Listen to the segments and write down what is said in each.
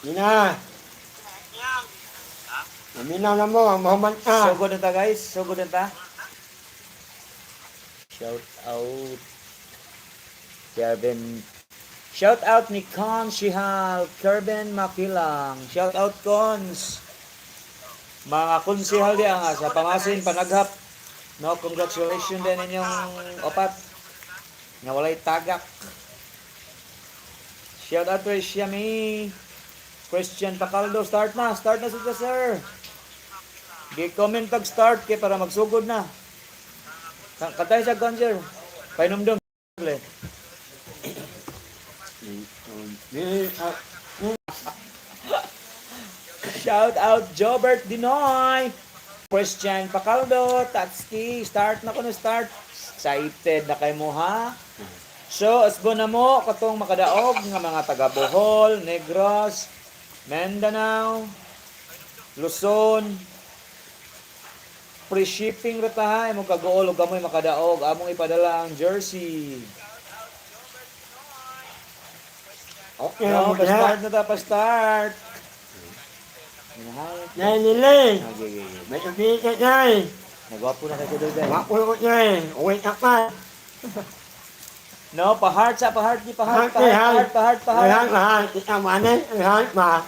Ina, naminaw na mo, ang mahuman ka. So good na ta guys. So good na ta. Shout out. Kevin. Shout out ni Con Shihal. Kerben Makilang. Shout out Cons. Mga konsihal diyan nga sa pamasin panaghap. No, congratulations din inyong opat. Nga walay tagak. Shout out to Shami. Christian Pacaldo, start na sila sir. Gi-comment tag start kay para magsugod na. Katay sa conjure. Painomdom. Shout out Jobert Dinoy. Christian Pacaldo, Tatski, start na kuno start. Excited na kay mo ha. So, asbo na mo katong makadaog nga mga taga Bohol, Negros, Mindanao, Luzon. Free shipping ra ta ha, imong kagool ug gamoy makadaog, among ipadala ang jersey. Okay, No, pa-start. pa-start na ta, pa-start. Nay, nilay. Okay. May kapikat, nay. Nagwapo na kayo doon guys. Makulot, nay. Uwi ka pa. No, pa-heart sa pa-heart, di pa-heart, Heart, pa-heart, pa-heart, pa-heart. Heart, heart. Kita manay. Heart, ma.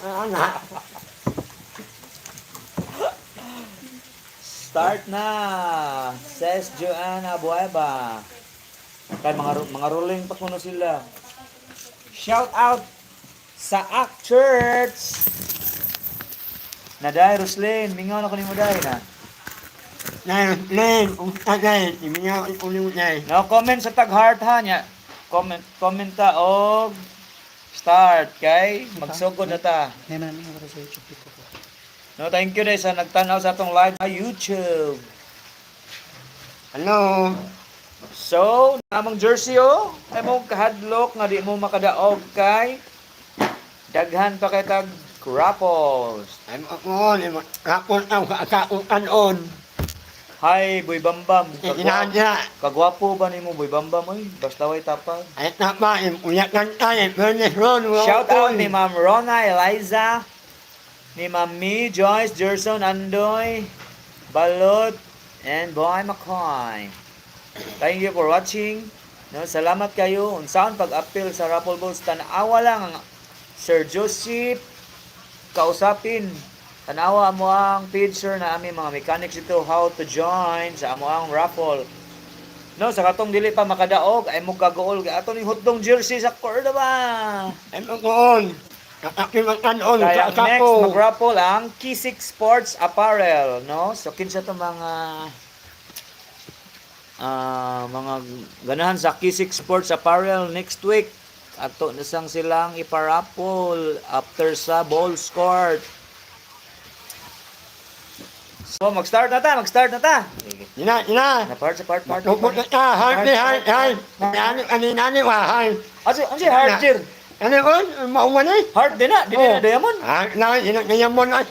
Start na. Says Joanna Bueva. Kay mga rolling pa kuno sila. Shout out sa Act Church. Naday Roslyn, mingaw na ko nimo day na. Nay, Len. Tagay. Imingaw ikulimot, nay. No, comment sa tag heart ha nya. Comment ta og start kay magsugod na ta. No, thank you day sa nagtanaw sa atong live sa YouTube. Hello. So, namang jersey oh, ay mo kahadlok nga di mo makadaog kay daghan pa kay tag raffles. I'm on. Kapon ang kakautan-on. Hi, Boy Bambam. Inadya. Kagwapo ba nimo Boy Bambam oy? Basta way tapag. Ay, tapa. Uyakan tayo. Bernes Ron. Shout out ni Ma'am Rona Eliza, ni Ma'am Mi, Joyce, Gerson, Andoy, Balot, and Boy McCoy. Thank you for watching. No, salamat kayo. Unsaon pag-appeal sa raffle balls tan-awa lang ang Sir Joseph kausapin. Tanawa mo ang page sir na aming mga mechanics ito how to join sa amo ang raffle. No, sa katong dili pa makadaog ay mo kagool kay ato ning hotdong jersey sa Cordova. I'm on. Kakautan-on. Kaya next Kakapo. mag-raffle ang Kisik Sports Apparel, no? So kinsa to mga ganahan sa Kisik Sports Apparel next week. Ato na sang silang iparapol after sa ball scored. So mag-start na ta. Ina. Na part. Tupot na ka. Heart. Ani wa. Heart. Ano si hard cheer? Ano kon? Mauman eh. Hard din na, di na diamond. Ina mo na.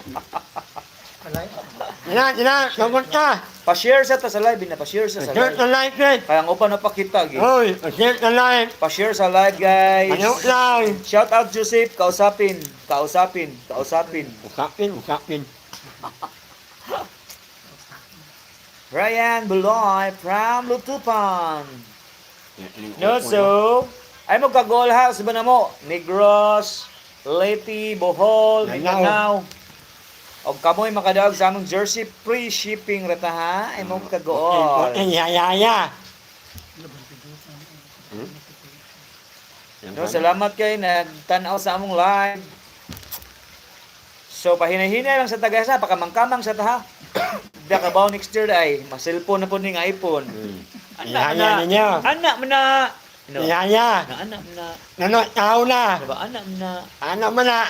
Ina. Tupot ka. Pa-share sa ta sa live, pa-share sa Share live. the live, guys. Kaya ang upan na pakita gi. Hoy, share the live. Pa-share sa live, guys. Ano live? Shout out Joseph, kausapin. Usapin. Ryan Buloy from Lutupan. No, so, ay mo kagol ha, sabi na mo, Negros, Leyte, Bohol, Mindanao. O kamoy makadaog sa among jersey, free shipping rata ha, ay mo kagol. Yaya. No, salamat kay nagtanaw sa among live. So, pahinay-hinay lang sa tagasa, pakamangkamang sa taha. Dakabaw next year ay, masilpon na po ning iPhone. Yaya ninyo. Anak mo na. No. Yaya. Anak mo na. Nano, tao na. Diba, anak mo na. Ano mo na?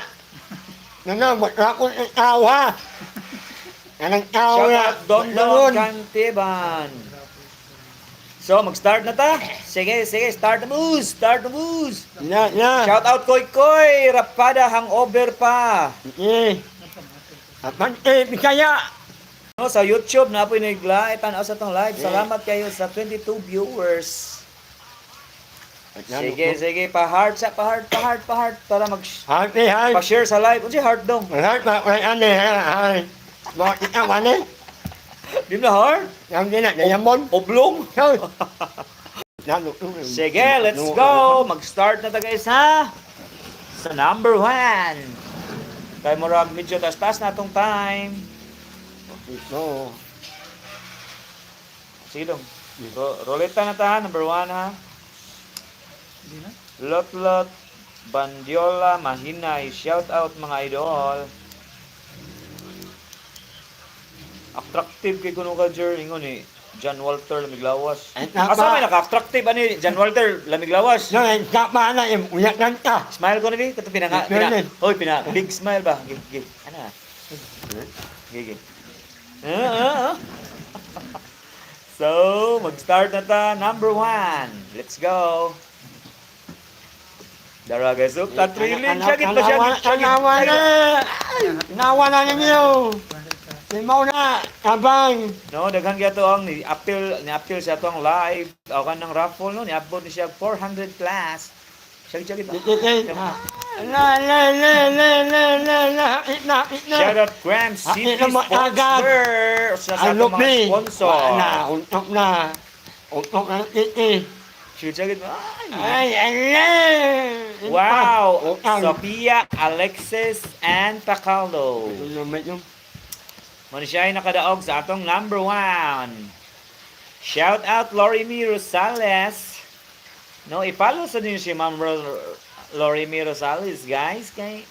Nano, bakit ng tao ha? Anong tao Shout na? out Dondon Cantiban. So, mag-start na ta. Sige, start the moves. Na. Shout out Koy, Rapada hangover pa. Apante, Bisaya. No, sa YouTube na po nagla, tanaw sa tong live. Salamat kayo sa 22 viewers. Sige, pa-heart para Happy, hi. pa-share sa live. Unsa heart dong? Heart, may ane, hi. Bakit ikaw, ane? Di na heart. Yang din na, nayamon. Oblong. Hoy. Sige, let's go. Mag-start na ta guys ha. Sa number 1. Kay murag medyo tas-tas na tong time. No. Sige dong. Roleta na ta, number 1 ha. Lot Bandiola Mahinay, shout out mga idol. Attractive kay kuno ka Jer ingon ni John Walter Lamiglawas. Asa may naka-attractive ani John Walter Lamiglawas? No, kapa na yung uyak lang ka. Smile ko na bi, kato hoy big smile ba? Gig. Ana. Gig. So, mag-start na ta number 1. Let's go. Dara guys, tatriling siya gid pa siya. Nawa na ninyo. Simaw na, abang. No, daghan gyud to ang ni-appeal siya to ang live. Aw kan ng raffle no, ni-abot ni siya 400 plus. Siya gid. La. Shout out Graham City Sportswear sa ating mga sponsor. Untok na, titi. Siya gid. Ay. Wow! Sophia, Alexis, and Pacaldo. Muna siya ay nakadaog sa atong number 1. Shout out Lorimi Rosales. No, i-follow sa ninyo si Ma'am Lorimi Rosales, guys. Kay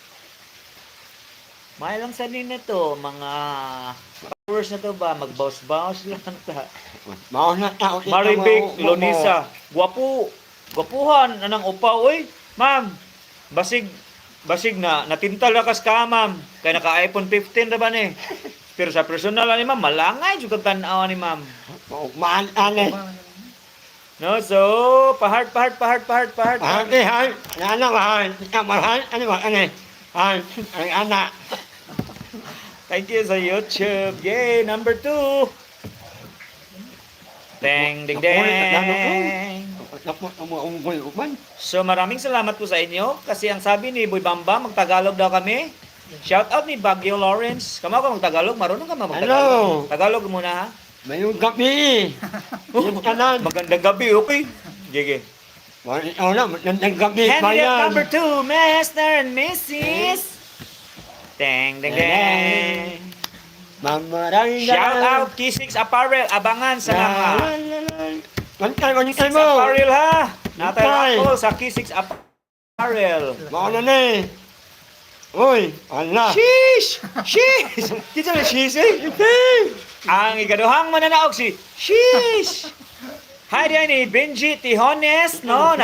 may lang sa ninyo to, mga followers na to ba, mag-bounce lang ta. Maribig, Lonisa, gwapuhan, anang upaw, oy. Ma'am, basig na, natintal na kas ka, ma'am. Kaya naka-iPhone 15 na ba ni? Pero sa personal ni ma'am, malangay juga tanaw ni ma'am. Ane. No, so pa-heart. Ane, hay. Ano ba, hay? Kamarahan, ano ba, ane? Hay, ay anak. Thank you sa YouTube. Yay, number 2. Ding. So maraming salamat po sa inyo kasi ang sabi ni Boy Bamba, magtagalog daw kami. Shout out ni Baguio Lawrence. Kamo ka magtagalog, marunong ka magtagalog. Tagalog muna ha. Mayong gabi. Yung kanan. Magandang gabi, okay? Gigi. Magandang gabi. Candidate number 2, Mr. and Mrs. Ding. Shout out K6 Apparel. Abangan sa mga Kantay mo. Apparel ha. Natay ako sa K6 Apparel. Mauna na eh. Uy, ala. Sheesh! Kita na sheesh eh. Ang ikaduhang mananaog si Sheesh! Hi diyan ni Benji Tijones, no?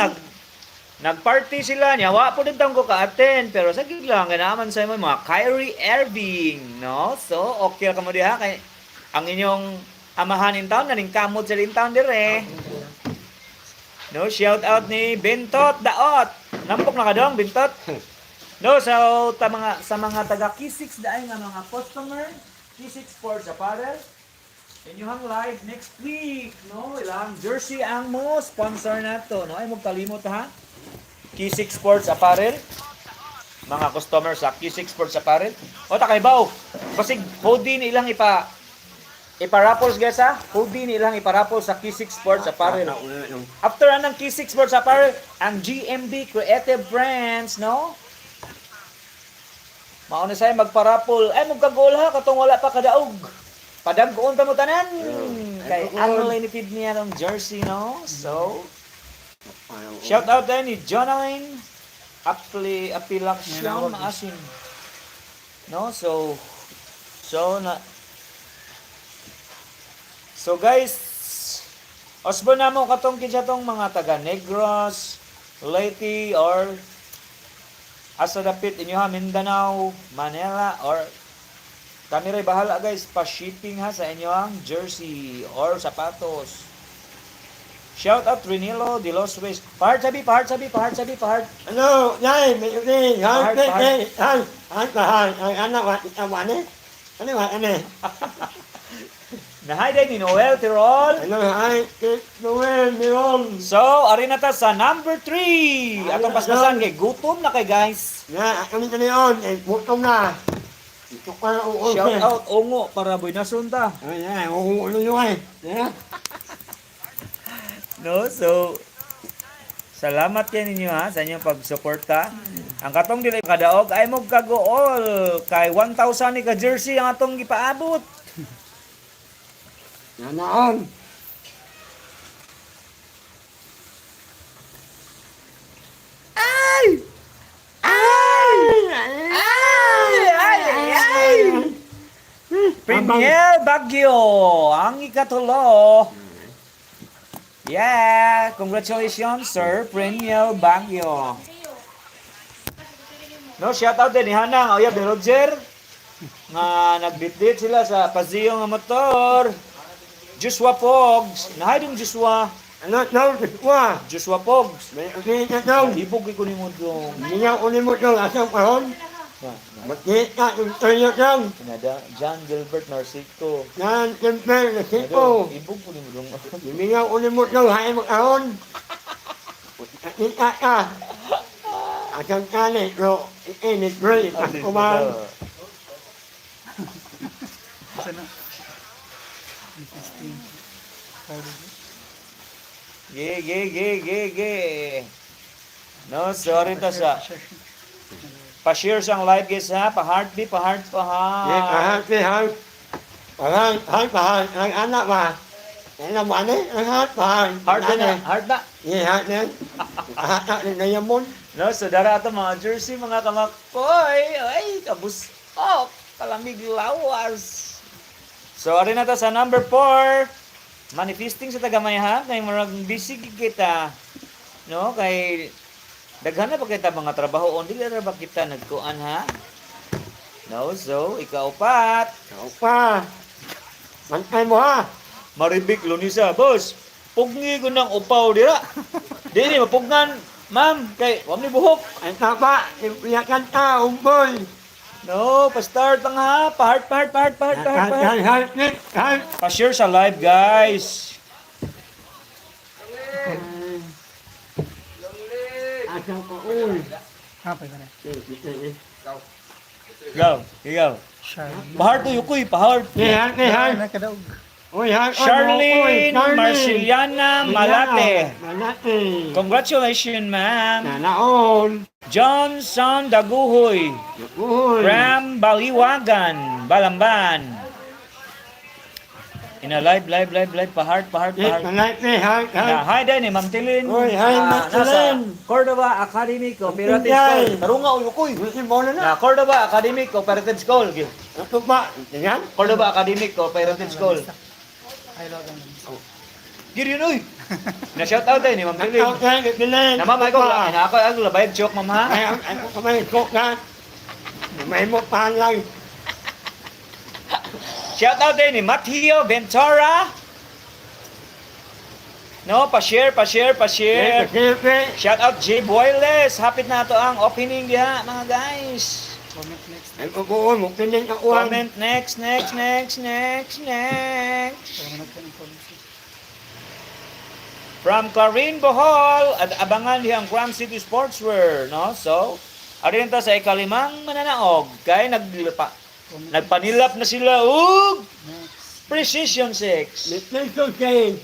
Nagparty sila niya. Wa po din ko ka-attend. Pero sagig lang, ganaman sa mga Kyrie Irving, no? So, okay ka mo diha. Kay ang inyong amahan in town, naning kamot sa in town dire. No, shout out ni Bintot Daot. Nampok na ka dong, Bintot. No, so sa mga taga K6 dahil nga mga customer, K6 Sports Apparel, inyong live next week, no? Ilang jersey ang mo sponsor nato, no? Ay mo kalimot ha. K6 Sports Apparel. Mga customer sa K6 Sports Apparel. O ta kay baw. Basig hoodie ni ilang iparapples guys ha. Hoodie ni ilang iparapples sa K6 Sports Apparel. After anang K6 Sports Apparel, ang GMB Creative Brands, no? Mauna say magparapol. Ay magkagol ha katong wala pa kadaog. Padagon ta mo tanan. Kay unlimited niya ng jersey, no? So shout out din ni Jonaline Apilaksion Maasin. No? So guys, osbo na mo katong kinsa tong mga taga Negros, Leyte or asa dapit inyo ha, Mindanao, Manila, or kami rin bahala guys, pa-shipping ha sa inyo ang jersey or sapatos. Shout out Renilo de los West. Pahart sabi. Ano, yay, may ulit. Ay, anak, wane? Ano, wane? Nahay day ni Noel Tirol. Ano, ay, Noel, Miron. So, ari na ta sa number 3. Atong paspasan kay gutom na kay guys. Na, kami ka niyon, eh, butong na. Ito ka na uul. Shout out Ongo para boy nasun ta. Ay, ay, uulo nyo ay. Yeah. No, so salamat yan ninyo ha sa inyong pagsuporta. Ang katong dili kadaog ay mo kagool kay 1,000 ni ka jersey ang atong gipaabot. Nanaon. Ay! Ay! Ay! Premier Baguio ang ikatulo. Yeah, congratulations sir, Premier Baguio. No, shout out din ni Hanang, Oyab ni Roger. Nga nagbitbit sila sa Paseo nga motor. Joshua Pogs, nahay dong Joshua. Ano, no, wa. Joshua Pogs. May ukita daw. Ibog ko ni mo dong. Hindi niya ulit mo daw, asang kahon. Magkita, yung tayo daw. Nada, John Gilbert Narciso. Yan, temper, nasipo. Ibog ko ni mo dong. Hindi niya ulit mo daw, hay mo kahon. Kita ka. Asang kalit, bro. Init, bro. Kumahan. Ge. No, sorry ta sa. Pa-share sang live guys ha, pa-heart. Yan, kahit. Pahal. Ang anak ba? Ang mo, ano? Ang pahal. Heart na. Yan, heart na. Ahata rin na yan mo. No, so dara ato mga jersey, mga kamakpoy. Ay, kabus. Oh, kalamig lawas. So, ari na to sa number 4. Manifesting sa Tagamayhan. Kay marag busy kita. No, kay daghan na pa kita mga trabaho. Dili ra ba kita nagkuan ha? No, so, ikaw pat. Ikaw pa. Mantay mo ha. Maribik Lunisa, boss. Pugni ko ng upaw dira. Dili mapugnan, ma'am, kay wa mi buhok. Ang tapa. Iyakan ka, umboy. No, pa-start lang ha. Pa-heart. Heart. Pa-share sa live, guys. Asang ka, uy. Ikaw. Pa-heart to yukoy, pa-heart. Heart. Uy, heart. Charlene Marceliana Malate. Malate. Congratulations, ma'am. Nanaon. Johnson Daguhoy. Uy. Ram Baliwagan, Balamban. In a live, pa-heart. Malate, heart. Hi din, Ma'am Tilin. Uy, hi, Ma'am Tilin. Nasa Cordova Academic Cooperative Pinday. School. Tarunga uyukoy. Uy, bola na. Na Cordova Academic Cooperative School. Ito ba? Yan? Cordova Academic Cooperative School. Giri yun, uy. Na-shout out din, Ma'am Tilin. Okay, Pilin. Na ma'am, ako labayag joke, ma'am ha. Ay, ako kamay cook na. May mo pahalang. Shout out din ni Mateo Ventura. No, pa-share. Siyempre. Shout out J. Boyles. Hapit na ito ang opening diha, mga guys. Ay, kukuha mo. Pilin ang uwan. Comment next. From Clarine Bohol, at abangan dihang Gram City Sportswear, no? So, arin ta sa ikalimang mananaog, kay nagpanilap na sila og Precision 6. Nito kay.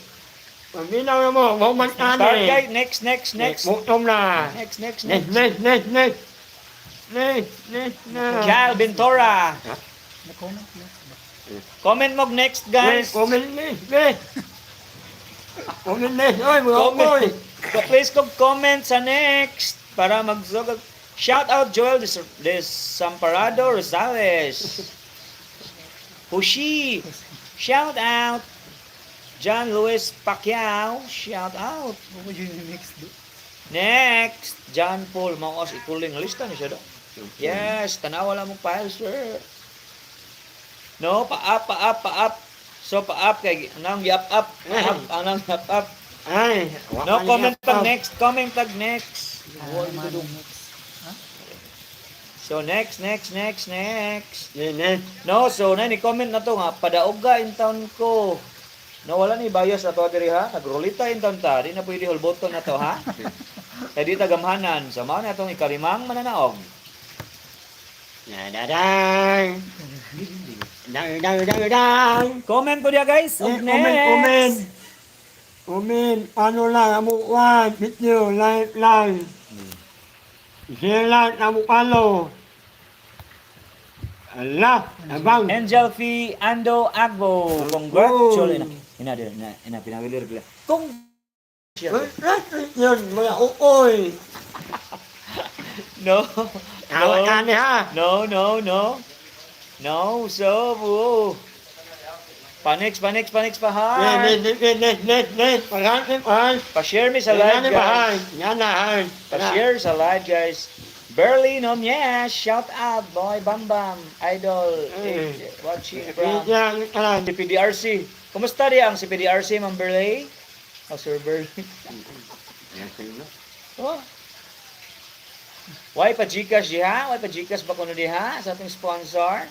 Paminaw mo. Huwag Start man guys, next. Mutom na. Next. Next na. Cal Ventura. Comment mo next, guys. Comment next. Oy, mga boy. Please comment sa next para magsugod. Shout out Joel Desamparado Rosales. Hushi. Shout out John Luis Pacquiao. Shout out. Next, John Paul Maos ikuling lista ni siya do. Yes, tanawa lang mo file, sir. No, pa-up. So pa-up kay anang yap-up. Ay. No, comment tag next. So next. Nene. No, so na ni comment na to nga padaog ka in town ko. No, wala ni bias na to diri ha. Nagrolita in town ta, di na pwede hold button na to ha. Kaya di tagamhanan. So mao na itong ikalimang mananaog. Dadang. Dang. Comment ko dia guys. Og next. Comment. Ano lang, amuan. Video, like lang. Share lang, amukalo. Allah, abang. Angel Fee Ando Agbo. Congratulations. Ina pinawilir pila. Yun, mga uoy. No. Awat kami ha. No. No, so Panex pa ha. Net. Pagkakit. Pa-share mi sa live guys. Yan na. Pa-share sa live guys. Berly Nomyes, shout out boy Bambam, idol, watching from si PDRC. Kumusta di ang si PDRC, Ma'am Berly? Oh, Sir Berly. Oh. Why pa Gcash diha? Why pa Gcash ba kuno diha sa ating sponsor?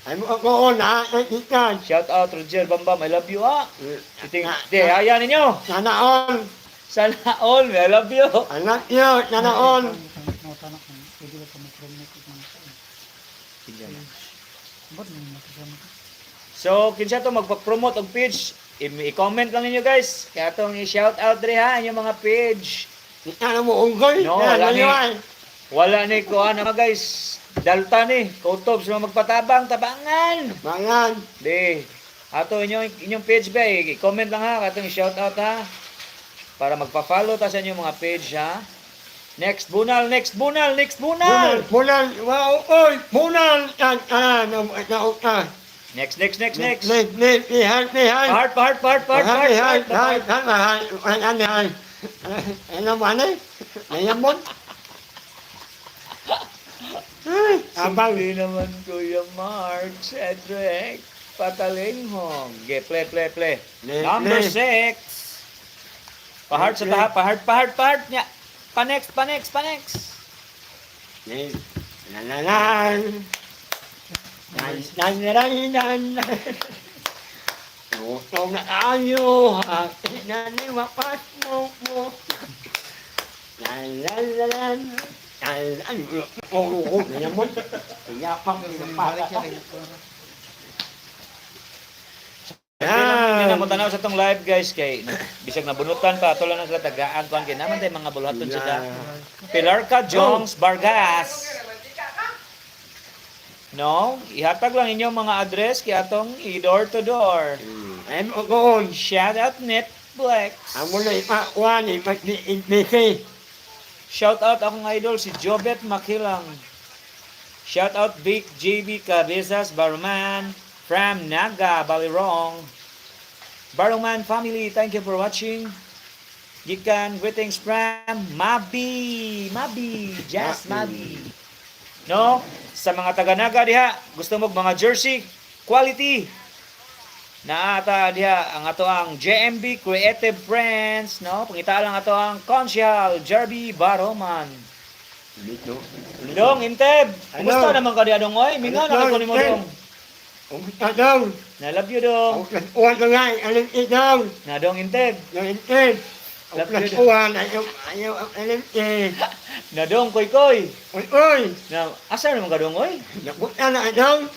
Ay mo ako na ikan. Shout out Roger Bambam, I love you ah. Ayan ninyo. Sana all. Sana all, I love you. Anak yo, sana all. So, kinsa to magpa-promote og page, i-comment lang ninyo guys. Kaya itong i-shout out diri ha, inyong mga page. Kita na mo unggoy. No, wala ni ko ano guys. Dalta ni, kutob sa magpatabang, tabangan. Mangan. Di, ato inyong page ba, i-comment lang ha, katong i-shout out ha. Para magpa-follow ta sa inyong mga page ha. Next bunal. Bunal. Wow, oy, bunal. Next. Lihan. Part. Ano man eh? Nayamon. Abang. Hindi naman Kuya Mark, Cedric, Patalinghong. Okay, play. Number 6. Pa-heart sa taha, pa-heart niya. Pa-next. Utong na tayo, naniwapat mo. Nayamon. Iyapang pinapala. Hindi na mo tanaw sa tong live guys kay bisag nabunutan pa ato lang na sila tagaan kuan kay naman tay mga buluhaton sila. Pilarca Jones Vargas. No, ihatag lang inyo mga address kay atong i-door to door. I'm going. Shout out Netflix. Amo na ipakuan, ipag-ibisi. Shout out akong idol si Jobet Makilang. Shout out Big JB Cabezas Barman from Naga, Balirong. Barongman family, thank you for watching. Gikan greetings from Mabi, just Mabi. No, sa mga taga-Naga diha, gusto mo mga jersey, quality. Naata diha ang ato ang JMB Creative Friends, no? Pangita lang ato ang Consyal Jarby Baroman. Dong, Inteb. Kumusta naman ka diha dong oy? Mingaw na ko nimo dong. Umusta dong? Na love you dong. Uwan ka nga, alam dong. Na dong Inteb. Yung intin. Uwan, ayaw, alam Na dong koy. Uy. Na asa naman ka dong oy? Nabuta na dong.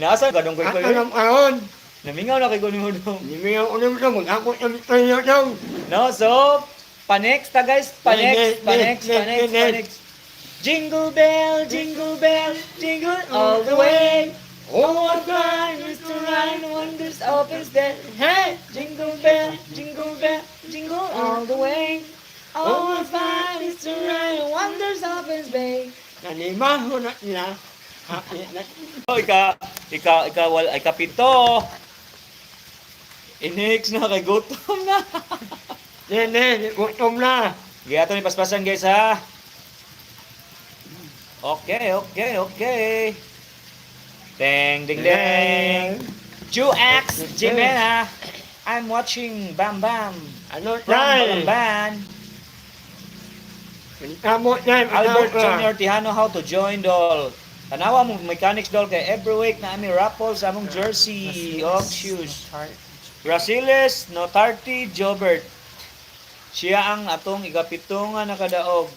Na asa ka dong koy. At anong ahon. Namingaw na kay ko nimo dong. Hindi mo yung ulim dong, mag-ako yung tayo dong. No, so pa-next ta guys, pa-next. Jingle bell, jingle all the way. Oh, what fun is to ride wonders opens there. Hey, jingle bell, jingle all the way. Oh, what fun is to ride wonders opens bay. Nanimaho na nila. Oh, ika pito. Inex na kay gutom na. Nene, gutom na. Giato ni paspasan guys ha. Okay. Ding. Juax Jimena. I'm watching Bam Bam. Ano From tayo? Balamban. Amo niya, Albert Junior Tijano, how to join doll. Tanawa mo mechanics doll kay every week na ami raffle sa among jersey of shoes. Rasiles Notarty Jobert. Siya ang atong ikapito nga nakadaog.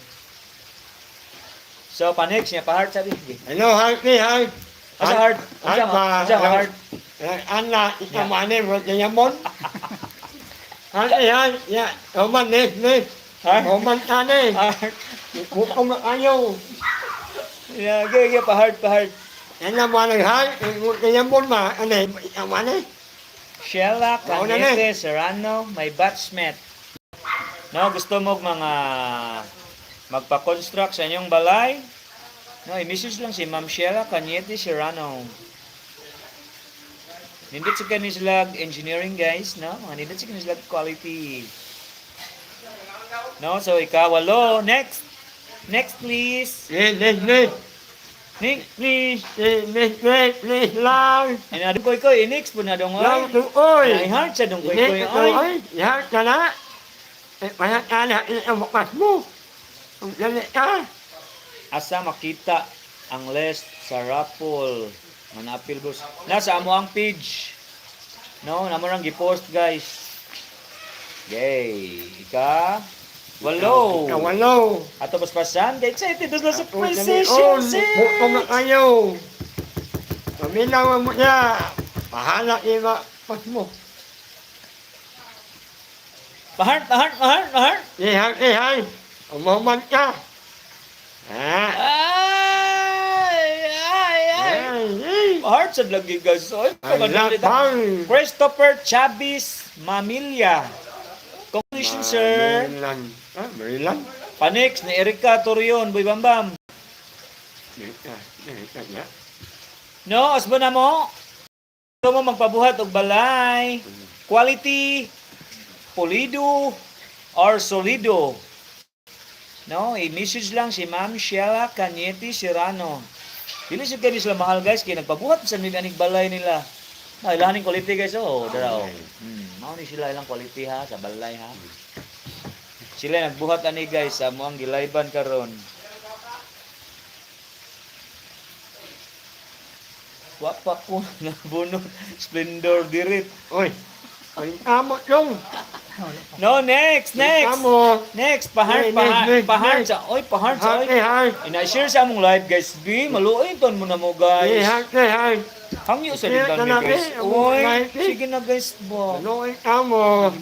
So panex niya pa heart sabi. Hello, Harvey, Harvey. Asa heart? Asa heart? Ana, ikamane mo kaya mon. Harvey, Harvey, ya, oman nes. Oman kane. Heart. Mukom ayaw. Yeah, gaya pa heart. Ana mo nang Harvey, kaya mon ma, ane, ikamane. Sheila Mauna Cañete Serrano, may batchmate. No, gusto mo mga magpa-construct sa inyong balay? No, i-message lang si Ma'am Sheila Cañete Serrano. Nindot sa kanislag engineering guys, no? Nindot sa kanislag quality. No, so ikawalo. Next please. Nes. Next please. Nes lang. Ay na dong koy next po na dong Lang oy. tuoy. Ay hard sa dong koy Nes oy. tuoy. Ya kana. Kaya kana ang bukas mo. Ang dali ka. Asa makita ang list sa raffle nga na-appeal boss. Nasa amo ang page. No, namo rang gi-post guys. Yay! Walo. Walo. Ato paspasan, kay excited na sa Bukom precision na kayo. Paminaw mo niya. Pahala iba pas mo. Pahart. Ihang. Umuman ka. Ay. Pahart sa lagi guys. Oy, Alapang. Christopher Chavez Mamilya. Congratulations sir. Maryland. Panex ni Erika Torion, Boy Bambam. No, asba na mo. Gusto mo magpabuhat og balay, quality, pulido, or solido. No, i-message lang si Ma'am Sheila Cañete Serrano. Dili siya kayo sila mahal guys, kaya nagpabuhat sa aning balay nila. No, ilahaning quality guys, dara oh. Mao ni sila ilang quality ha, sa balay ha. Sila nagbuhat ani guys, amo ang gilayban karon. Wa pa ko nabunot Splendor Dirit. Oy. Ay amo yung. No, next. Amo. Next, pahart sa. Oy, pahart sa. Oy. Ina-share sa among live guys. B, maluoy ton mo na mo guys. Ihang. Hangyo sa dindan ni guys. Oy, sige na guys bo. Ano amo?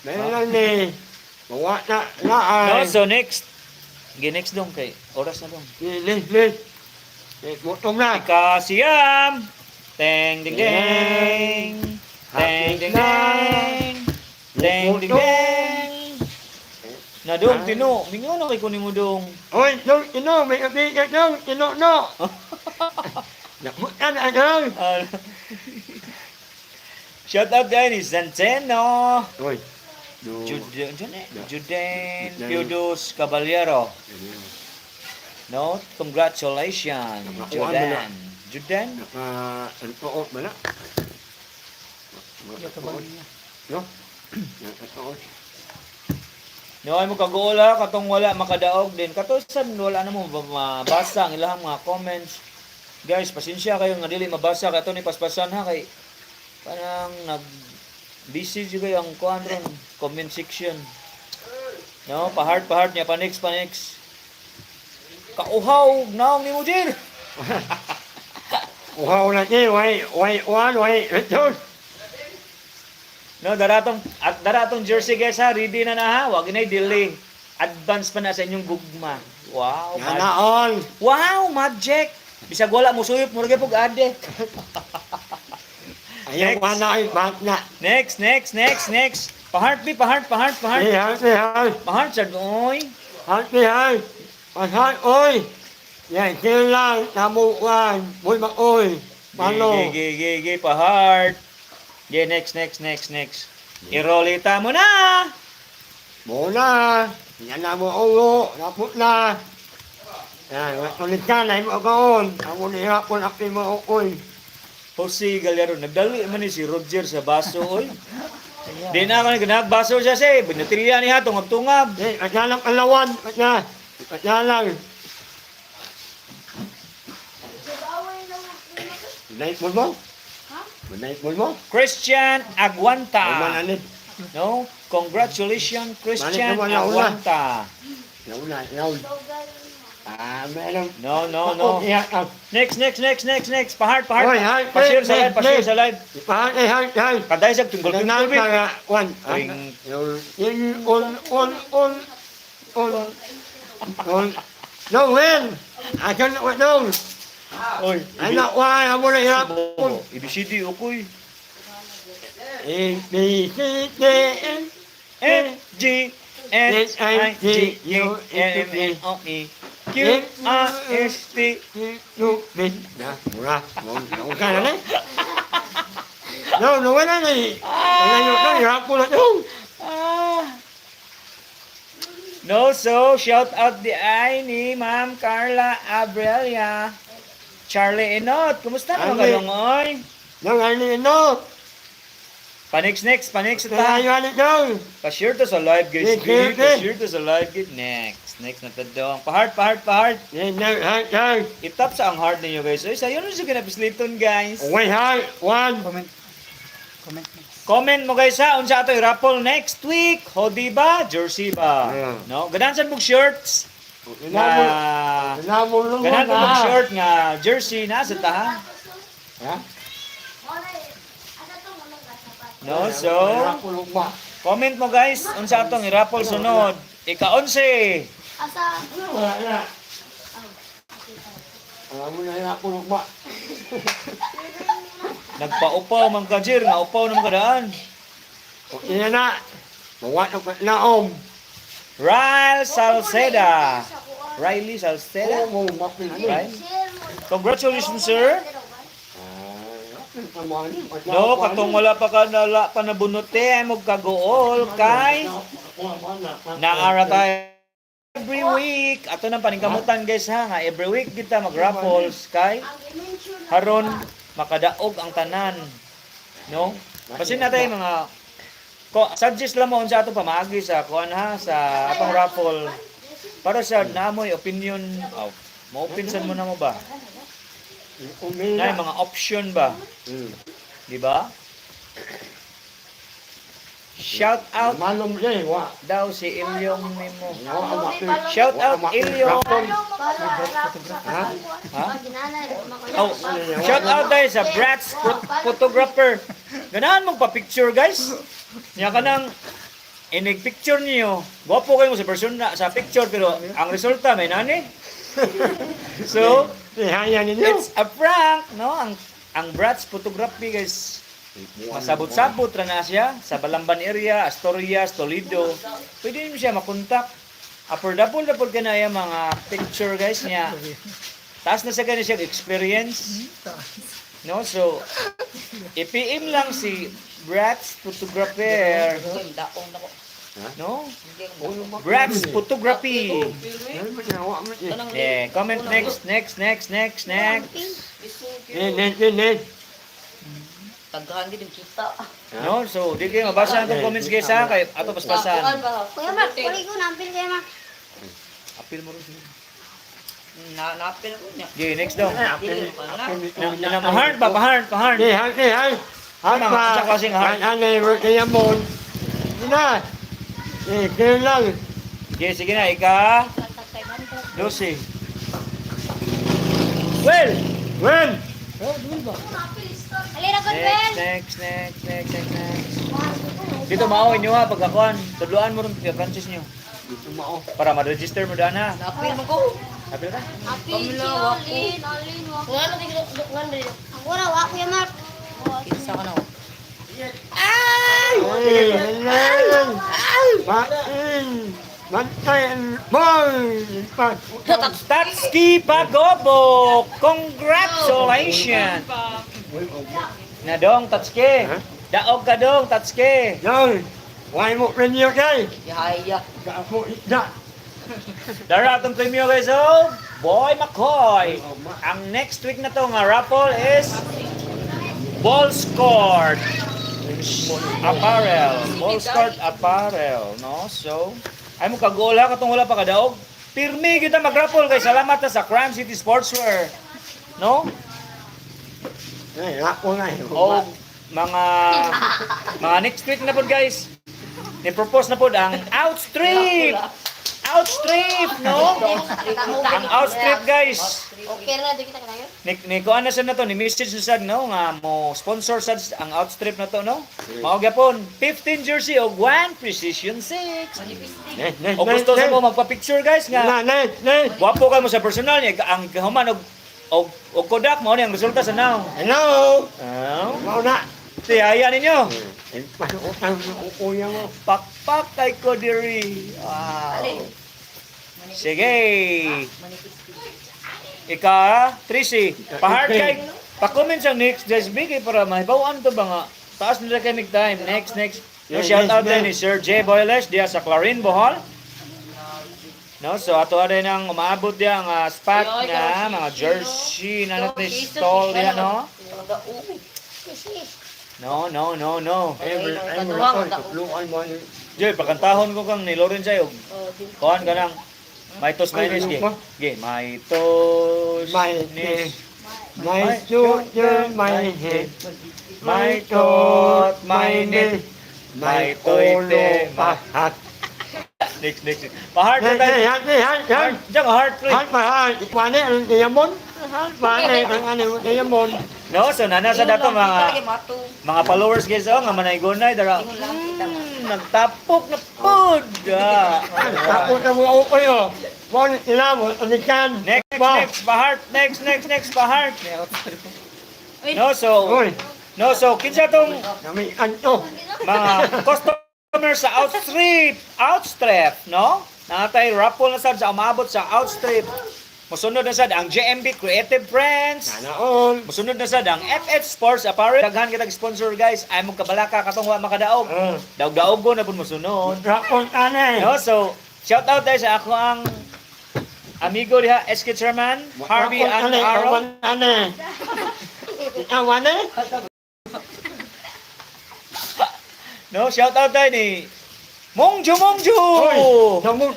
Meron ni. Bawa na. No, so next. Next dong kay oras na dong. Lis. Butong na. Kasiyam. Teng ding ding. Teng ding ding. Teng ding ding. Na dong tino, mingo na kay kunin mo dong. Oy, tino, may kabigat dong, tino no. Nakutan agad. Shout out guys ni Zanteno. Oy. Juden Piudos Caballero. No, congratulations, Juden. Naka-tuot ba na? No? Naka-tuot. No, ay mo kagola katong wala makadaog din. Katusan wala na mo mabasa ang ilang mga comments. Guys, pasensya kayo nga dili mabasa kato ni paspasan ha kay parang busy juga yung kuan ron comment section. No, pa-heart niya pa next. Kauhaw naong ni mo Jir. Uhaw na niya, way, ito. No, daratong jersey guys ha, ready na ha, wag na delay. Advance pa na sa inyong gugma. Wow, Ganaon. Wow, magic. Bisag wala mo suyop mo pug ade. Ayaw ka na ay bat na. Next. Pa-heart. Pa-heart sa oy. Hay. Pasal, oy. Yan, sila, tamukan. Boy, oy. Palo. Gigi, pa-heart. Yeah, next. Irolita mo na. Muna. Yan na mo ulo. Napot na. Yan, tulit ka na mo kaon. Ako nihapon api mo ukoy. Jose Galero, nagdali man ni si Roger sa baso oy. Di na ako nagbaso siya siya. Binatilya niya, tungab-tungab. Kanya lang alawan. Kanya lang. Naik mo? Naik mo? Christian Aguanta. Mananid. No? Congratulations, Christian Balik naman, nauna. Aguanta. Nauna. Meron. No. Iyak. Next. Pahart. Oy, hi, Pa-share sa live, next, pa-share next. sa live. Ipahan hi. Kaday sa tunggol Ganang tunggol. ka Juan. Ring. On. No, when? I can't no. Oy. I'm not why I want to help. Ibisidi ukoy. A, B, C, D, N, F G H I J U L M N O P Q R S T. U, B. Mura. Mau ka na No, wala na eh. Ano hirap ko na ito. No, so shout out di ay ni Ma'am Carla Abrelia. Charlie Enot, kumusta naman Charlie. kayo ngoy? No, ano. Next sa Tayo ta. ano ito. Pa-share to sa live guys. Okay. Pa-share to sa live guys. Next na tadong. Pahart. Itap sa ang heart ninyo guys. Ay, sayo na siya kinapisliton guys. Wait, hi. One. Comment mo guys ha, unsa ato i-raffle next week. Hoodie ba? Jersey ba? Yeah. No, ganahan sa mong shirts. Nga Inamol ganahan sa mong shirt nga jersey na sa ta. Ha? No, so comment mo guys unsa atong i-raffle sunod. Ika-11. Asa? Wala na. Alam mo na inapulog ba? Nagpaupaw man ka Jir, nga upaw naman kadaan. Okay na. Mawat ang naom. Riley Salceda. Oo, mapin. Right? Congratulations sir. No, katong wala pa nabunote ay mo kagool kay naara tayo every week. Ato nang paningkamutan guys ha, nga every week kita mag-raffles kay haron makadaog ang tanan. No? Basin natin mga suggest lang mo unsa ato pamaagi sa kuan ha sa atong raffle para sa namoy opinion. Mo-opinsan mo na mo ba? Na mga option ba? Di ba? Shout out Malom siya eh, wa. daw si Ilyong Mimo. Shout Shout out Ilyong. Ha? Ha? Oh, shout out guys sa Bratz photographer. Ganahan mong pa-picture guys. Niya ka nang inig-picture niyo. Gwapo kayo sa person na sa picture pero ang resulta may nani. So, Ihaya ninyo. it's a prank, no? Ang Bratz photography guys. Masabot-sabot ra na siya sa Balamban area, Asturias, Toledo. Pwede niyo siya makontak. Affordable na po ka na yung mga picture guys niya. Taas na sa ganun siya experience. No, so i-PM lang si Bratz photographer. No? Bratz photography. Yeah, comment next. Net. Taghan din kita. No, so di kayo mabasa ang comments guys ha, kay ato paspasan. Kuya Mark, kuli ko nampil kay Mark. Apil mo rin siya. Napil ko niya. Okay, next daw. Pahard. Hi. Ano, sa klaseng heart? Kaya mo. Ina. Kaya lang. Okay, sige na, ika. Lucy. Well! When? Alira ko Ben. Next. Dito maawin nyo ha, pagkakuan. Tudloan mo rin pagkakansis nyo. Dito mo. Para ma-register mo daan ha. Napil mo ko. Apil ka? Alin, wako. Wala na tigil ngan dito. Ang wala wa Kuya Mark. Kinsa ka na. Tatski Pagobo! Congratulations! Na dong, Tatski. Daog ka dong, Tatski. Rồi, ngoài một bên nhiều cây. Yaya. Cả một ít dạ. Dara atong premyo guys, oh. Boy McCoy. Ang next week na to nga raffle is ball scored. Apparel. Postcard Apparel, no? So, ay mo kagol ha katong wala pa kadaog. Pirmi kita magrapol kay salamat na sa Cram City Sportswear. No? Ay, ako na. O mga next week na po guys. Ni-propose na po ang outstrip. Outstrip, no? Ang outstrip guys. Okay na, di kita kanayo. Ni kuan na sa na to, ni message na sad no nga mo sponsor sad ang outstrip na to no. Mao gyapon 15 jersey og 1 precision 6. O gusto sa mo magpa-picture guys nga. Guwapo ka mo sa personal niya ang kahuman og Kodak mo ni ang resulta sa now. Hello. Oh. Mau na. Tiyaya ninyo. Utang kuya mo. Pakpak kay ko diri. Wow. Sige. Ika, Tracy, pa-heart kay, pa-comment sa next Desby kay para mahibawan to ba nga. Taas nila kay mig time. Next. No, shout out din ni Sir J. Boyles diya sa Clarin, Bohol. No, so ato din ang umaabot diya ang spot na mga jersey na natin stall diya, no? No. Luan mo. Joy, pakantahon ko kang ni Loren sa'yo. Kuhan ka ng Maitos Maynes. Okay, Maitos Maynes. My shoulder, my head. My tot, my net. My toite, Pahat. Next. Pa-heart na tayo. Yan. Diyan, heart please. Heart, pahat. Pane, ang diamond. Pane, ang diamond. No, so nasa dato mga followers guys nga manaygonay dara. Nagtapok na pod. Tapos na mga ukoy, oh. One, ilamo, anikan. Next, pa-heart. Next, pa-heart. No, so kinsa tong Kami, anto. mga customer sa Outstrip, no? Natay raffle na sad sa umabot sa Outstrip. Musunod na sad ang JMB Creative Friends. Sana all. Musunod na sad ang FH Sports Apparel. Daghan kitag sponsor guys. Ay mo kabalaka katong wa makadaog. Daog-daog go na pud musunod. Rapon ane. No, so shout out tayo sa ako ang amigo diha SK Chairman Harvey and Aaron. Ane. Awane? No, shout out tayo ni Mongju.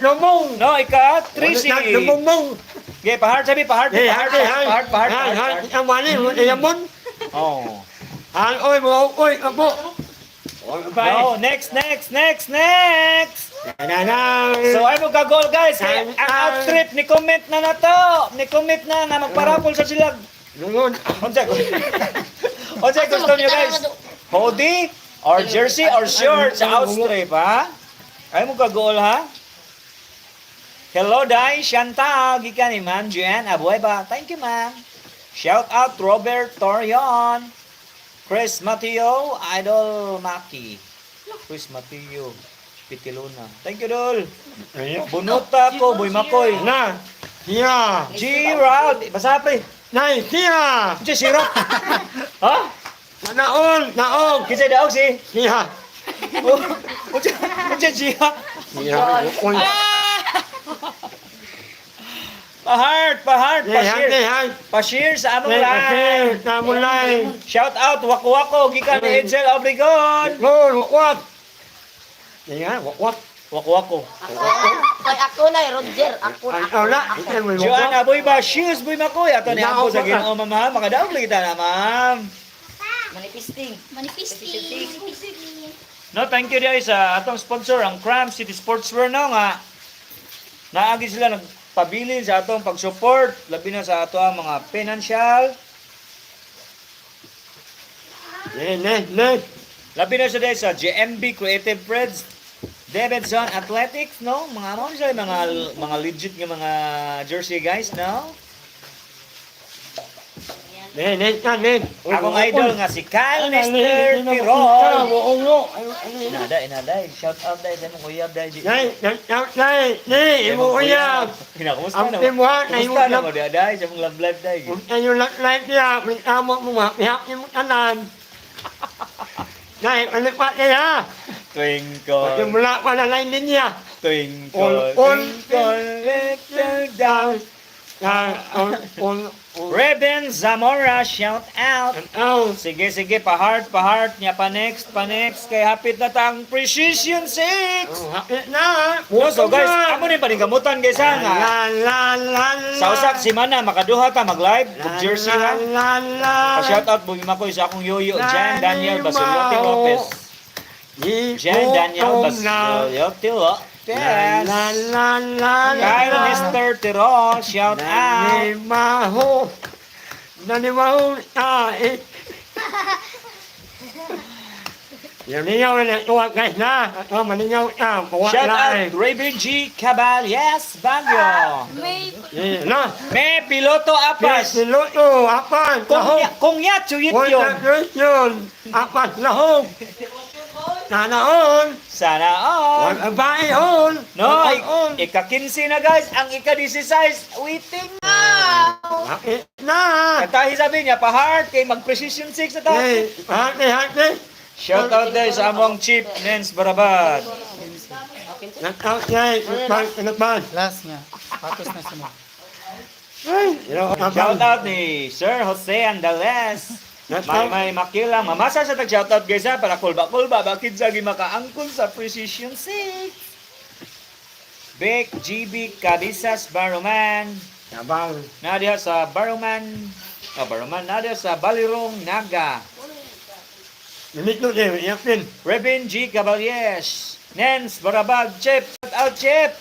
Lumong. No, ika Tracy. Lumong. Okay, pa-heart. Awane, diamond. Oh. Al oy, mga ukoy, apo. No, next. Nanang. So ay mo ka-goal guys. Kaya ang outstrip ni comment na to. Ni comment na nga magparapol sa sila. Lungon. Unsay gusto niyo guys? Hoodie or jersey or short sa outstrip ha? Ay mo ka-goal ha? Hello Dai Shanta, gikan ni Ma'am Jen Abuhay ba? Thank you ma'am. Shout out Robert Torion. Chris Mateo, Idol Maki. Chris Mateo, Pitiluna. Thank you Dol. Bunuta ko, Boy Makoy. Na. Siya. G-Round. Basa pre. Nay, siya. Kinsa si Rock? Ha? Naong. Kinsa daog si? Siya. Kinsa siya? Siya. Ukoy. Pa-heart. Pa-share sa among live. Namulay. Shout out Wako gikan ni Edsel Obregon. Wakwak. Yan, wakwak. Wako. Ako na, Roger. Ako na. Joanna boy ba shoes boy makoy ato ni ako sa Ginoo ma'am. Makadaog lagi ta na ma'am. Manifesting. No, thank you guys sa atong sponsor ang Cram City Sportswear no nga. Naagi sila nagpabilin sa atong pag-support labi na sa ato ang mga financial. Labi na sa JMB Creative Friends. Davidson Athletics, no? Mga legit nga mga jersey guys, no? Akong idol nga si Kyle Nestor Tirol. Inaday. Shout out dahil sa mong uyab dahil. Imo uyab. Kumusta Ang na? timuha na Kumusta na mo dahil sa mong love life dahil? Yung life niya, may tama mo nga, pihak niyo mo tanan. Nay, palipat niya. Twinkle, Mula pa na line din niya. twinkle, All twinkle, little down. Reben Zamora, shout out. Oh, Sige, pa-heart niya, pa-next. Kay hapit na tang Precision 6. hapit na. No, so guys, amo ni paningkamutan guys ha nga. Sa usak si Mana, makaduha ta mag-live, jersey ha. Pa-shout out bugim ako sa akong yoyo, Jan Daniel Basiliote Lopez. Jan Daniel Basiliote Lopez. Kay Mr. Tiro, shout out. Nanimaho. Yung ninyaw na tuwa guys na. Maninyaw na. Shout out Raven G. Caballes Baguio. May No. May piloto apas. Siluto. Apan. Kung ya chuyit yun. Yun. Apan lahog. Nanaon. Sana all. Wag baon. No, ika-15 na guys. Ang ika-16, waiting na. Hapit na. Katahi sabi niya, pa-heart kay mag-precision 6 na tayo. Hey, hati. Shout out there sa among Chief Nens Barabad. Nag-out niya. Nagban. Last niya. Patos na simo. Shout out ni Sir Jose Andales. May makilang. Mamasa sa tag-shout out guys ha. Para kulba-kulba. Bakit sa makaangkol sa precision 6? Vic GB Cabisas Baroman. Sabang. Nadia sa Baroman. Nadia sa Balirong Naga. Namito din. Yapin. Reben G. Caballes. Nens Barabag. Chip. Shout out Chip.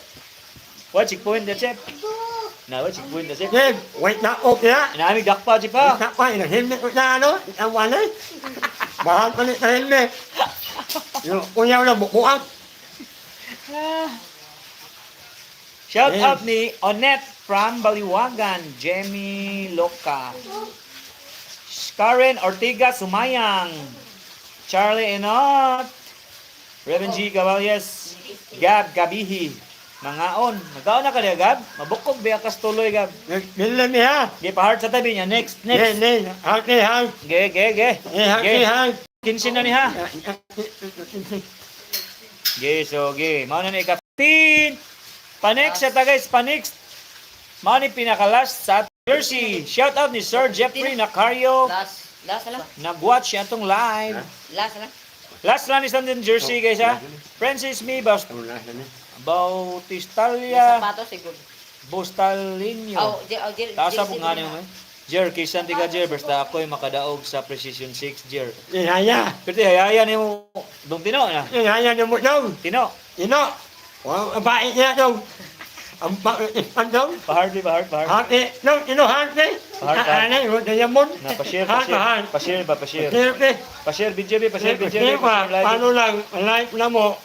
What checkpoint the Chip? Na what checkpoint the Chip? Jim, wait na okay ha. Naamig dakpa Chip ha. Tapay na helmet ko na ano. Ang walay. Bahal ko ni sa helmet. Yung kuyaw na bukuan. Shout Yeah. out ni Onet from Baliwagan. Jemmy Loca. Karen Ortiga Sumayang. Charlie Enot. Reven G. Caballes. Gab Gabihi. Mangaon. Nagkaon na ka niya, Gab? Mabukog biya kas tuloy, Gab. Bilang niya. Ge, pa-heart sa tabi niya. Next. Ne. Hati ha. Ge. Hati ha. 15 na ni ha. Ge, so ge. Mao na ni ka-15. Pa-next sa ta guys. Pa-next. Mao ni pinaka-last sa jersey. Shout out ni Sir Jeffrey Nacario. Last lang. Nag-watch siya itong live. Last lang. Last lang is din jersey guys ha. Francis Mi Bautistalia Sapatos siguro. Bustalinho. Jer. Taasa po nga niyo eh. Jer, kisan tiga Jer, basta ako'y makadaog sa Precision 6 Jer. Inaya. Pero hayaya ni mo, dong tino na. Inaya na mo daw. Tino. Ino. Wow, abait niya daw. Ang bakit daw. Pa-heart. Hati. No, ino hati. Hati. Ano, yung diamond. Na, pa-share. Hati. Siyempre. Pa-share, BJB. Siyempre, paano lang, like na mo.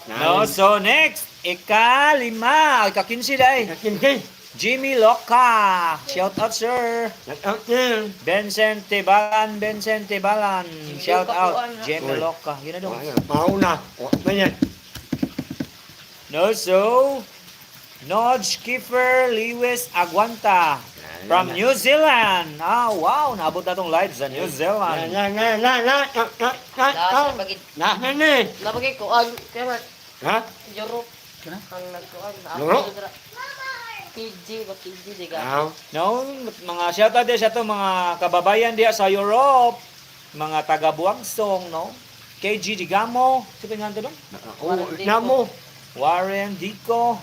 No, so next, ika-5, ika-15 dahi. Nakinti. Jimmy Loca. Shout out sir. Nag-out niya. Vincent Balan. Shout out Jimmy Loca. Yun na dong. Mauna. Ganyan. No, so Nodge Kiefer Lewis Aguanta from New Zealand. Ah, wow, naabot na tong live sa New Zealand. Last pagid. Nakani. Napagid ko ang kaya Ha? Europe. Kana? Ang nagkuan. Europe? PG diga. Aw. No, mga shout out din sa to mga kababayan diya sa Europe, mga taga Buangsong, no. KG Digamo, sino nga dong? Namo. Warren Dico.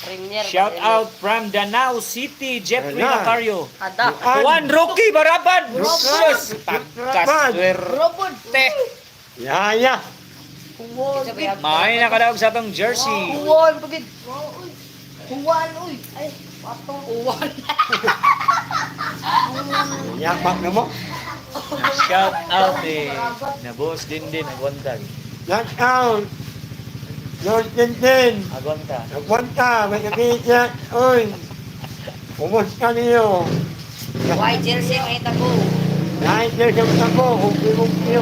Premier. Shout out from Danau City, Jeffrey Wala. Nacario. Ada. Juan Rocky Barabad. Sus, pagkaswer. Robot. Yaya. May nakadaog sa tong jersey. Uwan pagid. Uwan uy. Ay, patong uwan. Yapak na mo. Shout out eh. Nabos din agwanta. Knock-out. Lord Tintin. Agwanta. Nagpunta. May nakikita. Uy. Kumusta niyo? White jersey makita ko. Kahit na siya ko. Humpli-humpli.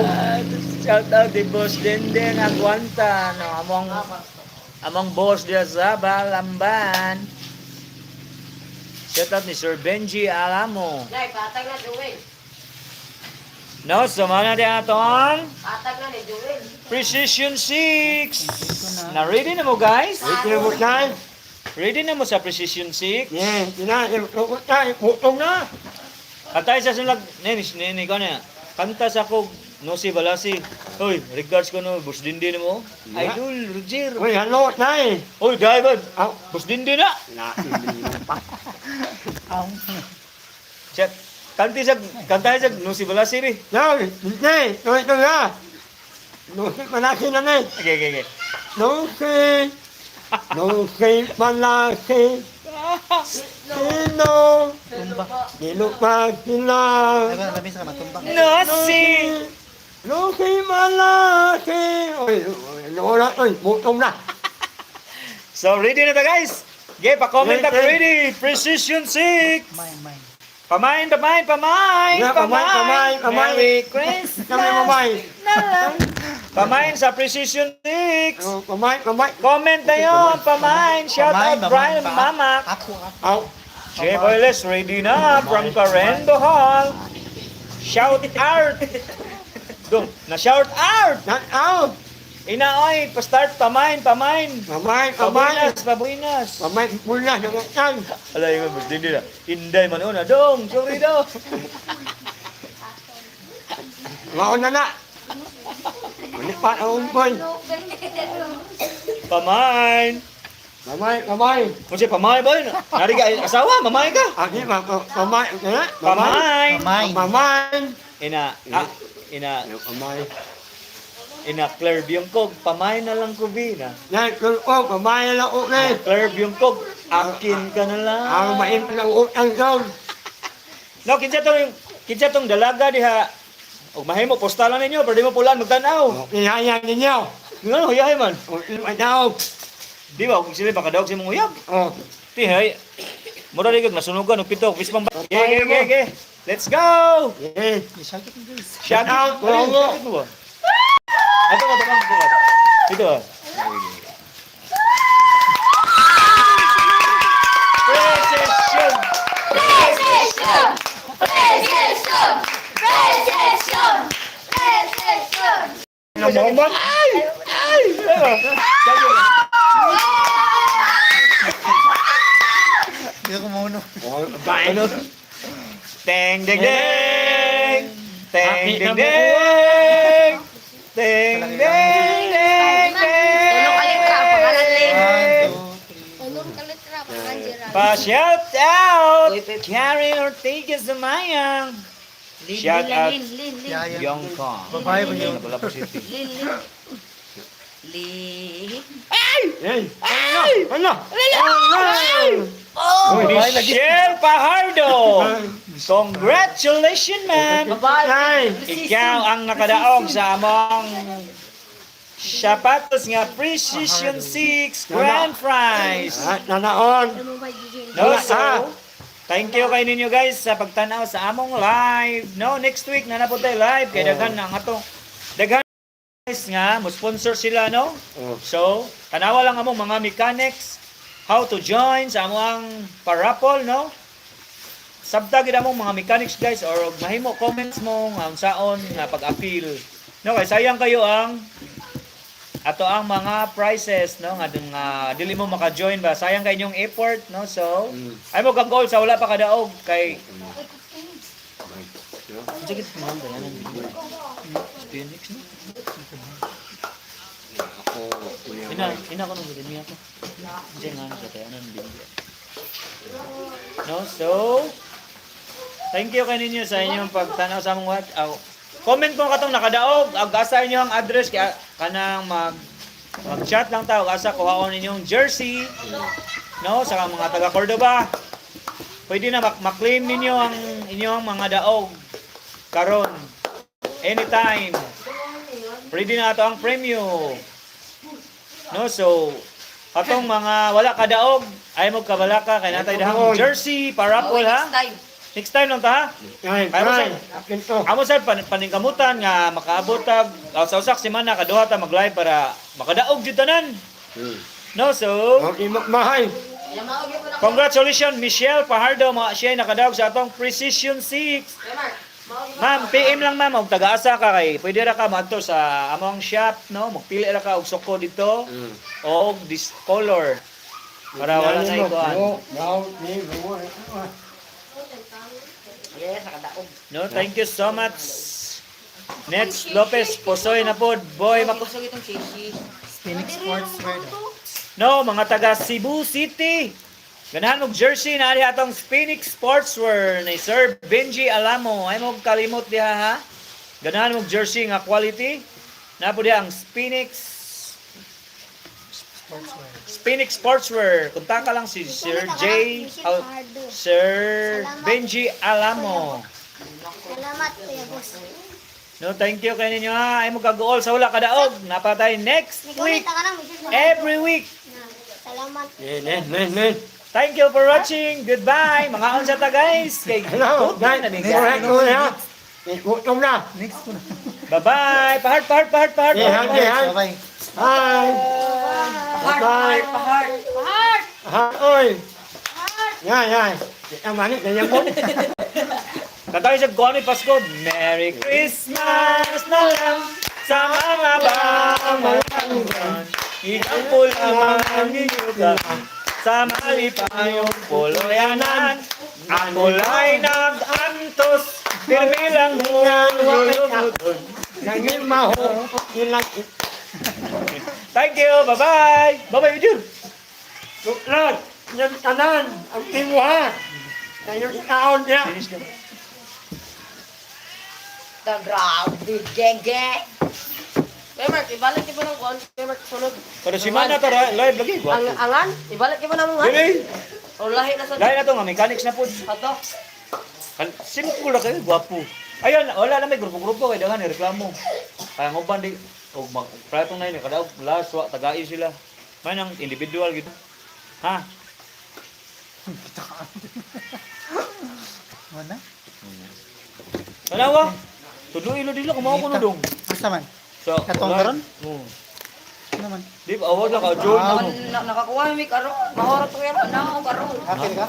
Shout out di boss din agwanta no among boss dia sa Balamban. Shout out ni Sir Benji Alamo. Nay, patag na Joel. No, so mana di aton Patag na ni Joel. Precision 6. Na ready na mo guys? Wait na mo tayo. Ready na mo sa Precision 6? Yeah, tinatulog tayo, putong na. Atay sa sulag, nini ko na. Kanta sa kog, no si Balasi. Hoy, regards ko no, Boss Dindi mo. Yeah. Idol, Roger. Uy, hello, tay. Hoy, driver. Aw, Boss Dindi na. hindi pa. Chat. Kanta sa no si Balasi ri. No, hindi, ito na. No, si malaki na na. Okay. No, si malaki. Sino? Sino pa sila? Ay, ba, labi sa matumba. No si. Malaki. Uy, wala, butong na. So, ready na ta guys. Okay, pa-comment na Ready. ready. Precision 6. Mine. Pamain. Yeah, pamain. Merry Christmas. Kami mamay. Pamain sa Precision 6. Oh, pamay. Comment na yun, pamain. Shout out Brian Mama. Ako. Aw, Jay Boyles, ready na from Karen Bohol. Shout out. Dong, na-shout out. aw. Inaoy, pa-start, pamain. Pamay. Pabuinas. Pamay, mula sa mga Alay nga, mas hindi na. Inday man una. Dong, sorry daw. Mao na na. Ulit pa ang umpon. Pamain. Pamay. Kung siya pamay ba yun? Nari ka, asawa, mamay ka. Aki, pamay. Pamain. Pamay. Ina Claire Byungkog, pamay na lang ko na. Yan, kulpo, pamay na lang ulit. Claire Byungkog, akin ka na lang. Ang main pa lang utang doon. No, kinsa tong dalaga diha. Og mahimo postalan ninyo, pero di mo pulan magtanaw. Ihaya ninyo. Ngano huyahay man? Adaw. Di ba kung sila makadaog si mong uyab? Oh, Ti hay. Mura di kag nasunugan og pito, pispang ba. Okay. Let's go. yes. Shout out guys. Shout out. Bravo. Ito ka. Ito ah. Naman. Hindi ako mauno. Ano? Teng deng deng. Teng Happy deng na deng. Teng deng deng. Tulong kalit ka, pangalan Ling. 1, 2, 3. Tulong kalit ra pa Pa-shout out! Karen Ortega Zamayang. Shout out Lin. Yaya. Young Kong. Babae ba yun? Wala po city. Yes. Ano? Michelle Pajardo! Congratulations, man! Ay. Ikaw ang nakadaog sa among sapatos nga Precision 6 Grand Prize. Nanaon. No, so, thank you kay ninyo guys sa pagtanaw sa among live. No, next week na po tayo live. Kaya daghan na nga to. Daghan guys nga, mo sponsor sila, no? Oh. So, tanawa lang among mga mechanics how to join sa among parapol, no? Sabtag gid among mga mechanics guys or mahimo comments mo nga unsaon nga pag-appeal. No, kay sayang kayo ang ato ang mga prizes, no, nga dili mo maka-join ba, sayang kay inyong effort, no, so ay mo kang goal sa wala pa kadaog kay sige mo ang ganyan Phoenix no ina ko nung gudin ako hindi nga sa tayo nang bigyan no, so thank you kay ninyo sa inyong pagtanaw sa among watch. Comment mo katong nakadaog, ag-asa inyo ang address kaya kanang mag-chat lang ta, ag-asa kuhaon ninyong jersey. No, sa mga taga Cordoba. Pwede na maklaim ninyo ang inyong mga daog karon anytime. Pwede na ato ang premyo. No, so atong mga wala kadaog ay mo kabalaka kay natay dahang jersey parapol ha. Next time lang ta ha. Ay, akin to. Amo sir paningkamutan nga makaabot tag sa usak semana kaduha ta mag-live para makadaog jud tanan. No, so Okay, mahay. congratulations Michelle Pajardo, siya ay nakadaog sa atong Precision 6. Ma'am, PM lang ma'am, og taga-asa ka kay pwede ra ka madto sa among shop, no? Magpili ra ka og suko dito o this color. Para wala na ikuan. Yes, nakadaog. No, thank you so much. Next Lopez, Posoy na pod. Boy, Ako sa itong shishi. Phoenix Sportswear. no, mga taga Cebu City. Ganahan mong jersey na ari atong Phoenix Sportswear ni Sir Benji Alamo. Ay mo kalimot diha ha. Ganahan mong jersey nga quality. Napo diha ang Phoenix Sportswear. Kunta ka lang si Sir Sir Benji Alamo. Salamat, Kuya Boss. No, thank you kay ninyo ha. Ay mo kagool sa wala kadaog. Napatay next week. Nagkumita ka lang, Mrs. Every week. Salamat. Nen. Thank you for watching. Goodbye. Mga unsa ta guys. Kay Hello, guys. Correct ko ha. Ikutom na. Next ko na. Bye-bye. Pahart. Yeah, yeah. Bye-bye. Hi. Bye. Pahart. Ha, oy. Yan. Ang manit na yan mo. Kantay siya Gone Pasko. Merry Christmas na lang sa mga bamalangan. Itang pula mga niyugan sa malipayong puluyanan. Ang kulay nag-antos. Tirmilang lulunod. Nangin maho. Ilang Thank you. Bye-bye. Bye-bye, Jun. Lord, yung tanan, ang timuha. Yung ikaon niya. Finish ka. The grabe, gege. Kaya Mark, ibalik ko ng kuwan. Kaya Mark, sunod. Pero si Mana tara, live lagi. Ang angan, ibalik ko na mga. Dili. O lahi na sa Lain na to nga, mechanics na po. ato. Simple na kayo, gwapo. Ayun, wala na may grupo-grupo kayo dahan, reklamo. Kaya ng uban di, o pratong na yun, kada last, tagai sila. May nang individual gitu. Ha? Mana? Tanawa? Tuloy ilo dilo, kumawa ko na dong. Asa man? So, Katong karon? Oo. Ano man? Di ba, awag lang ka, Jun. Nakakuha mi karo. Mahorot ko yan. Na ako karo. Okay ka?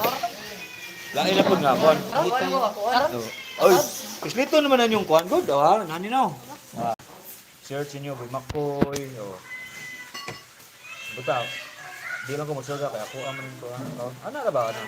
Lain na po nga, Juan. Karo. Oy, kislito naman na yung kuhan, good, ha? Nani na. Search niyo, Boy Makoy, o. Buta, di lang ko magsaga, kaya ako aman ko. Ano na ba, ano?